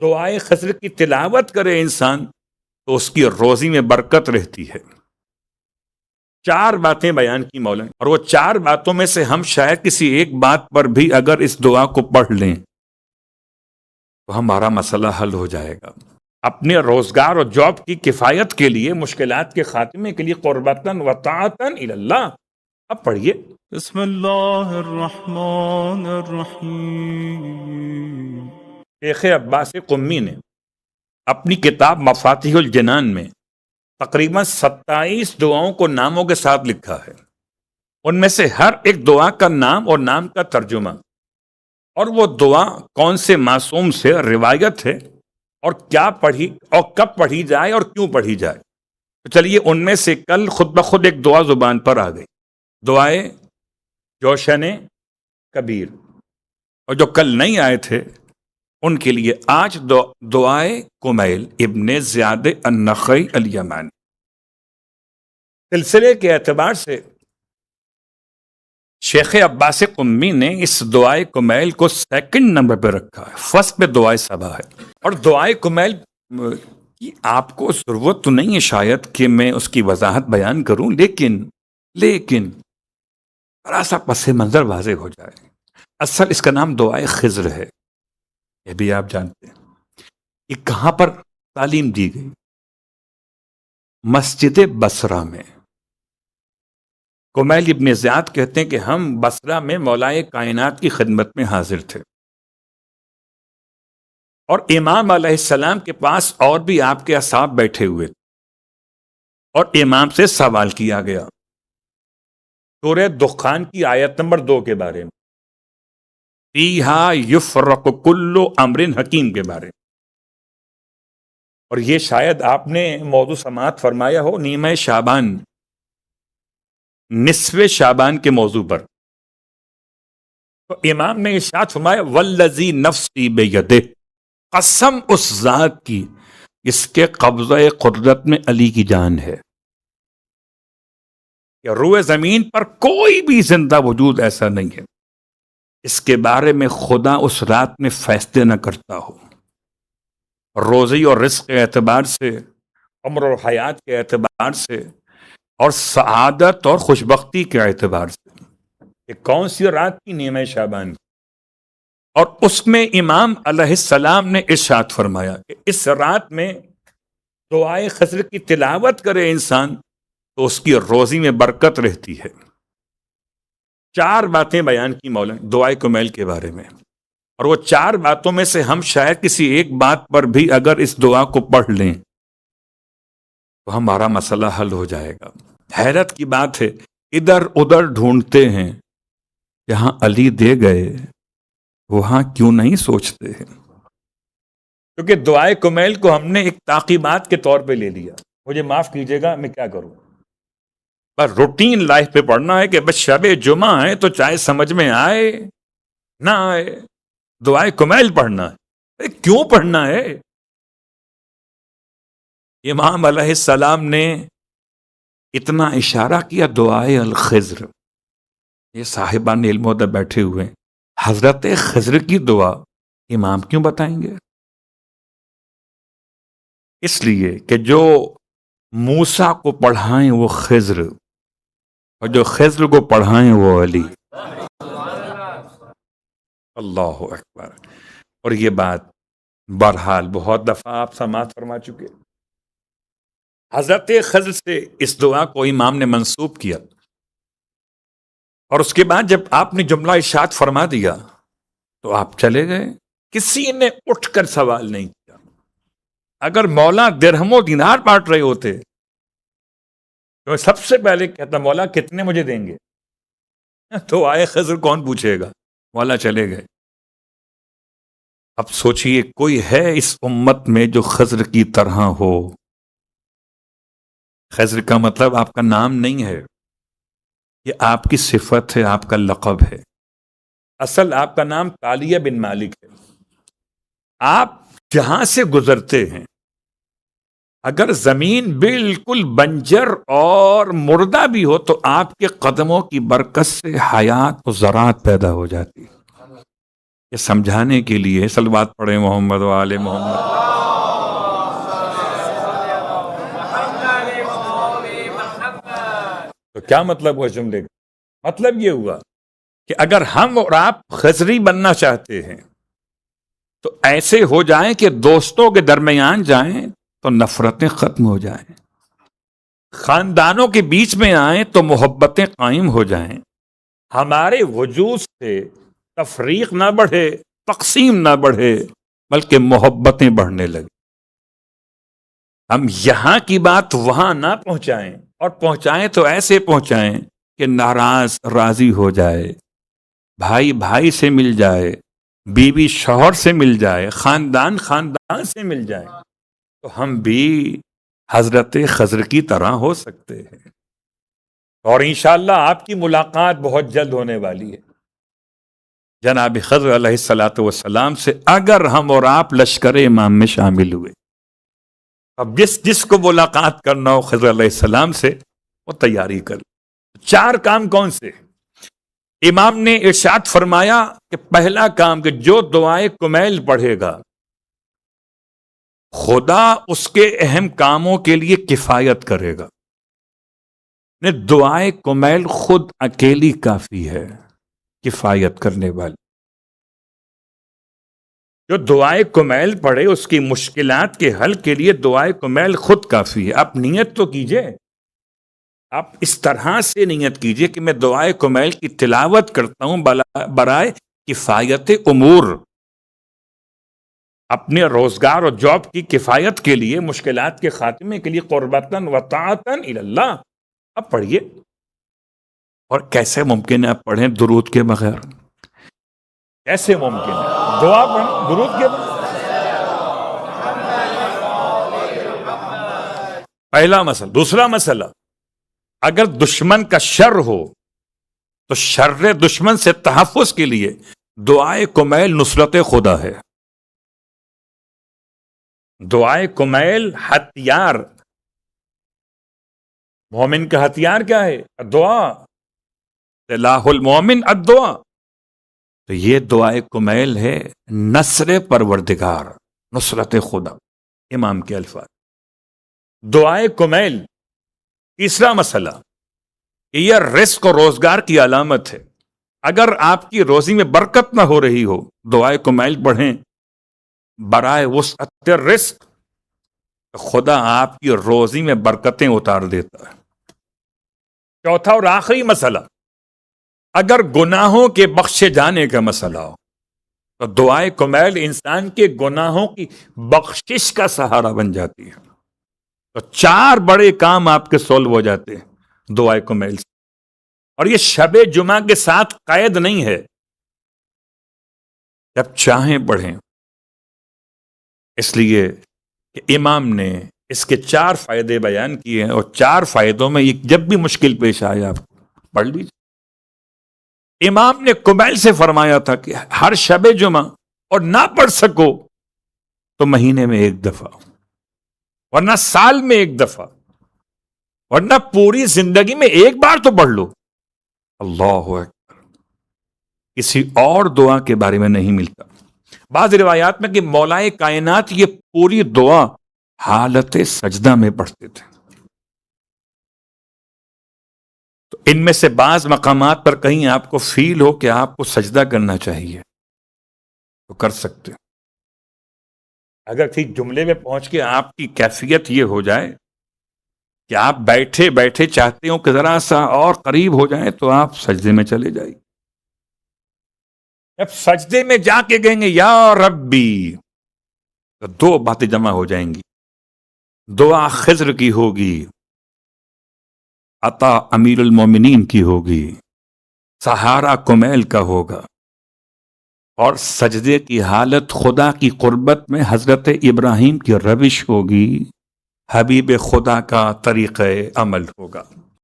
دعائے خضر کی تلاوت کرے انسان تو اس کی روزی میں برکت رہتی ہے۔ 4 باتیں بیان کی مولا نے، اور وہ 4 باتوں میں سے ہم شاید کسی ایک بات پر بھی اگر اس دعا کو پڑھ لیں تو ہمارا مسئلہ حل ہو جائے گا۔ اپنے روزگار اور جاب کی کفایت کے لیے، مشکلات کے خاتمے کے لیے، قربتاً و طاعتاً الی اللہ۔ اب پڑھیے، بسم اللہ الرحمن الرحیم۔ شیخ عباس قمی نے اپنی کتاب مفاتیح الجنان میں تقریباً 27 دعاؤں کو ناموں کے ساتھ لکھا ہے۔ ان میں سے ہر ایک دعا کا نام اور نام کا ترجمہ، اور وہ دعا کون سے معصوم سے روایت ہے، اور کیا پڑھی اور کب پڑھی جائے اور کیوں پڑھی جائے۔ تو چلیے ان میں سے کل خود بخود ایک دعا زبان پر آ گئی، دعائے جوشن کبیر، اور جو کل نہیں آئے تھے ان کے لیے آج دعائے کمیل ابن زیاد النخعی الیمانی۔ سلسلے کے اعتبار سے شیخ عباس قمی نے اس دعائے کمیل کو 2nd نمبر پہ رکھا ہے، فرسٹ پہ دعائے صبا ہے۔ اور دعائے کمیل کی آپ کو ضرورت تو نہیں ہے شاید کہ میں اس کی وضاحت بیان کروں، لیکن ذرا سا پس منظر واضح ہو جائے۔ اصل اس کا نام دعائے خضر ہے، یہ بھی آپ جانتے ہیں۔ یہ کہاں پر تعلیم دی گئی؟ مسجد بصرہ میں۔ کمیل ابن زیاد کہتے ہیں کہ ہم بصرہ میں مولائے کائنات کی خدمت میں حاضر تھے، اور امام علیہ السلام کے پاس اور بھی آپ کے اصحاب بیٹھے ہوئے تھے، اور امام سے سوال کیا گیا سورہ دخان کی آیت نمبر 2 کے بارے میں، فیہا یفرق کل امر حکیم کے بارے میں۔ اور یہ شاید آپ نے موضوع سماعت فرمایا ہو نیمہ شعبان، نصف شعبان کے موضوع پر۔ تو امام نے ارشاد فرمایا والذی نفسی بیدہ، قسم اس ذات کی اس کے قبضہ قدرت میں علی کی جان ہے، کہ روئے زمین پر کوئی بھی زندہ وجود ایسا نہیں ہے اس کے بارے میں خدا اس رات میں فیصلے نہ کرتا ہو، روزی اور رزق کے اعتبار سے، عمر اور حیات کے اعتبار سے، اور سعادت اور خوشبختی کے اعتبار سے۔ کہ کون سی رات کی؟ نیمہ شعبان کی۔ اور اس میں امام علیہ السلام نے ارشاد فرمایا کہ اس رات میں دعائے خضر کی تلاوت کرے انسان تو اس کی روزی میں برکت رہتی ہے۔ 4 باتیں بیان کی مولا نے دعائے کمیل کے بارے میں، اور وہ 4 باتوں میں سے ہم شاید کسی ایک بات پر بھی اگر اس دعا کو پڑھ لیں تو ہمارا مسئلہ حل ہو جائے گا۔ حیرت کی بات ہے، ادھر ادھر ڈھونڈتے ہیں، جہاں علی دے گئے وہاں کیوں نہیں سوچتے ہیں؟ کیونکہ دعائے کمیل کو ہم نے ایک تعقیبات کے طور پہ لے لیا۔ مجھے معاف کیجیے گا، میں کیا کروں، بس روٹین لائف پہ پڑھنا ہے کہ بس شب جمعہ ہے تو چاہے سمجھ میں آئے نہ آئے دعائے کمیل پڑھنا ہے۔ کیوں پڑھنا ہے؟ امام علیہ السلام نے اتنا اشارہ کیا دعائے الخضر، یہ صاحبان علم ادب بیٹھے ہوئے ہیں، حضرت خضر کی دعا امام کیوں بتائیں گے؟ اس لیے کہ جو موسیٰ کو پڑھائیں وہ خضر، اور جو خضر کو پڑھائیں وہ علی۔ اللہ اکبر۔ اور یہ بات بہرحال بہت دفعہ آپ سماعت فرما چکے۔ حضرت خضر سے اس دعا کو امام نے منسوب کیا، اور اس کے بعد جب آپ نے جملہ ارشاد فرما دیا تو آپ چلے گئے، کسی نے اٹھ کر سوال نہیں کیا۔ اگر مولا درہم و دینار بانٹ رہے ہوتے تو سب سے پہلے کہتا مولا کتنے مجھے دیں گے، تو آئے خضر کون پوچھے گا، مولا چلے گئے۔ اب سوچئے کوئی ہے اس امت میں جو خضر کی طرح ہو؟ خضر کا مطلب آپ کا نام نہیں ہے، یہ آپ کی صفت ہے، آپ کا لقب ہے۔ اصل آپ کا نام کالیہ بن مالک ہے۔ آپ جہاں سے گزرتے ہیں اگر زمین بالکل بنجر اور مردہ بھی ہو تو آپ کے قدموں کی برکت سے حیات و زراعت پیدا ہو جاتی ہے۔ کہ سمجھانے کے لیے صلوات پڑھیں محمد و آل محمد. تو کیا مطلب ہوا جملے کا؟ مطلب یہ ہوا کہ اگر ہم اور آپ خضری بننا چاہتے ہیں تو ایسے ہو جائیں کہ دوستوں کے درمیان جائیں تو نفرتیں ختم ہو جائیں، خاندانوں کے بیچ میں آئیں تو محبتیں قائم ہو جائیں، ہمارے وجود سے تفریق نہ بڑھے، تقسیم نہ بڑھے، بلکہ محبتیں بڑھنے لگیں. ہم یہاں کی بات وہاں نہ پہنچائیں، اور پہنچائیں تو ایسے پہنچائیں کہ ناراض راضی ہو جائے، بھائی بھائی سے مل جائے، بیوی شوہر سے مل جائے، خاندان خاندان سے مل جائے، تو ہم بھی حضرت خضر کی طرح ہو سکتے ہیں. اور انشاءاللہ آپ کی ملاقات بہت جلد ہونے والی ہے جناب خضر علیہ الصلاۃ والسلام سے، اگر ہم اور آپ لشکر امام میں شامل ہوئے. اب جس کو ملاقات کرنا ہو خضر علیہ السلام سے وہ تیاری کر لے. 4 کام کون سے؟ امام نے ارشاد فرمایا کہ پہلا کام کہ جو دعائے کمیل پڑھے گا خدا اس کے اہم کاموں کے لیے کفایت کرے گا. دعائے کمیل خود اکیلی کافی ہے کفایت کرنے والی. جو دعائے کمیل پڑھے اس کی مشکلات کے حل کے لیے دعائے کمیل خود کافی ہے. آپ نیت تو کیجئے، آپ اس طرح سے نیت کیجئے کہ میں دعائے کمیل کی تلاوت کرتا ہوں برائے کفایت امور، اپنے روزگار اور جاب کی کفایت کے لیے، مشکلات کے خاتمے کے لیے، قربتاً و طاعتاً الی اللہ. اب پڑھیے. اور کیسے ممکن ہے آپ پڑھیں درود کے بغیر؟ کیسے ممکن ہے؟ دعا پڑھیں درود کے بغیر. پہلا مسئلہ. دوسرا مسئلہ، اگر دشمن کا شر ہو تو شر دشمن سے تحفظ کے لیے دعائے کمیل نصرت خدا ہے. دعائے کمیل ہتھیار، مومن کا ہتھیار کیا ہے؟ دعا. سلاح المومن الدعا. تو یہ دعائے کمیل ہے نصر پروردگار، نصرت خدا، امام کے الفاظ. دعائے کمیل. تیسرا مسئلہ کہ یہ رزق و روزگار کی علامت ہے. اگر آپ کی روزی میں برکت نہ ہو رہی ہو دعائے کمیل پڑھیں برائے وسعت رزق، خدا آپ کی روزی میں برکتیں اتار دیتا ہے. چوتھا اور آخری مسئلہ، اگر گناہوں کے بخشے جانے کا مسئلہ ہو تو دعائے کمیل انسان کے گناہوں کی بخشش کا سہارا بن جاتی ہے. تو 4 بڑے کام آپ کے سولو ہو جاتے ہیں دعائے کمیل سے. اور یہ شب جمعہ کے ساتھ قید نہیں ہے، جب چاہیں پڑھیں. اس لیے کہ امام نے اس کے 4 فائدے بیان کیے ہیں، اور 4 فائدوں میں جب بھی مشکل پیش آئے آپ پڑھ لیجیے. امام نے کمیل سے فرمایا تھا کہ ہر شب جمعہ، اور نہ پڑھ سکو تو مہینے میں 1 دفعہ، ورنہ سال میں 1 دفعہ، ورنہ پوری زندگی میں 1 بار تو پڑھ لو. اللہ اکبر. کسی اور دعا کے بارے میں نہیں ملتا. بعض روایات میں کہ مولائے کائنات یہ پوری دعا حالت سجدہ میں پڑھتے تھے. تو ان میں سے بعض مقامات پر کہیں آپ کو فیل ہو کہ آپ کو سجدہ کرنا چاہیے تو کر سکتے. اگر کسی جملے میں پہنچ کے آپ کی کیفیت یہ ہو جائے کہ آپ بیٹھے بیٹھے چاہتے ہو کہ ذرا سا اور قریب ہو جائیں تو آپ سجدے میں چلے جائیں. جب سجدے میں جا کے کہیں گے یا ربی تو 2 باتیں جمع ہو جائیں گی. دعا خضر کی ہوگی، عطا امیر المومنین کی ہوگی، سہارا کمیل کا ہوگا، اور سجدے کی حالت خدا کی قربت میں حضرت ابراہیم کی روش ہوگی، حبیب خدا کا طریقہ عمل ہوگا.